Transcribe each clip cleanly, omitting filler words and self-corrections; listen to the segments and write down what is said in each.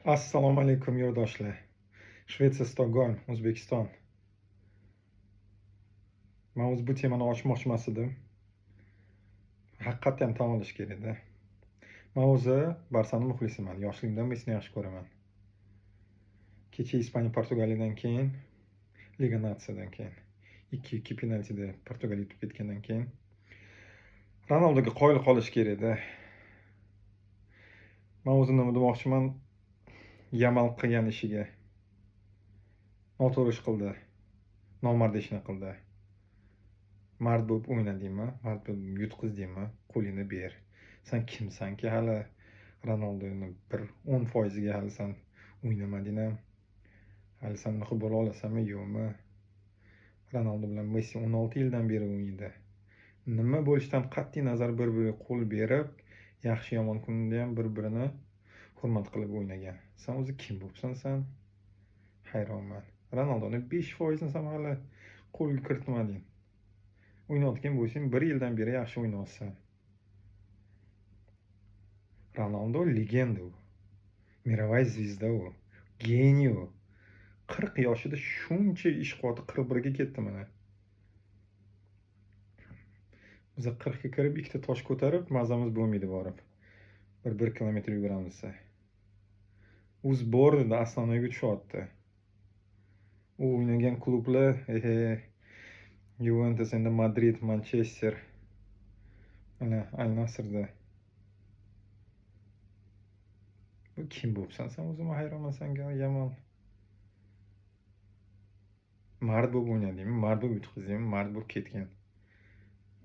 Assalomu alaykum yurtdoshlar. Shvetsiya, Stokgolm, O'zbekiston. Men o'zi bu temani ochmoqchi emas edim. Haqiqatdan tan olish kerak-da. Men o'zi Barsani muxlisiman. Yoshligimdan Messini yaxshi ko'raman. Kecha Ispaniya Portugaliyadan keyin, Liga Natsiyadan keyin 2-2 penaltida Portugaliya yutib ketgandan keyin Ronaldoga qoyil qolish kerak-da. Men o'zi nima demoqchiman? Yamal qilgan ishiga noto'g'ri ish qildi. Nomard ishni qildi. Mard bo'lib o'ynadingmi? Mard bo'lib yutqizdingmi? Qo'lingni ber. Sen kimsanki hali Ronaldoni bir 10% ga hali sen o'ynamading ham. Hali sen bunaqa bo'la olasanmi, yo'qmi? Ronaldo bilan Messi 16 yildan beri o'ynaydi. Nima bo'lishidan qat'iy nazar bir-biriga qo'l berib, yaxshi yomon kunda ham bir-birini hurmat qilib o'ynagan. Sen o'zi kim bo'libsan sen? Hayronman. Ronaldoni 5% ni sen hali qo'lga kiritmading. O'ynayotgan bo'lsang, 1 yildan beri yaxshi o'ynayapsan. Ronaldo legenda u. Mirovoy звезда u. Geniy u. 40 yoshida shuncha ish qilib 41 ga ketdi mana. Biz 40 ga kirib ikkita tosh ko'tarib, mazamiz bo'lmaydi borib. 1 kilometr yuguramiz. U sborda основныйga tushyapti. U o'ynagan klublar, Juventus, endi Madrid, Manchester, mana Al Nassrda. Bu kim bo'libsan sen? O'zim hayronman senga, Yamal. Mard bo'lib o'ynadingmi? Mard bo'lib yutqizdingmi? Mard bo'lib ketgan.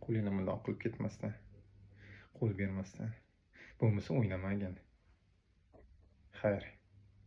Qo'lingni bundoq qilib ketmasdan, qo'l bermasdan. Bo'lmasa o'ynamagin. Xayr.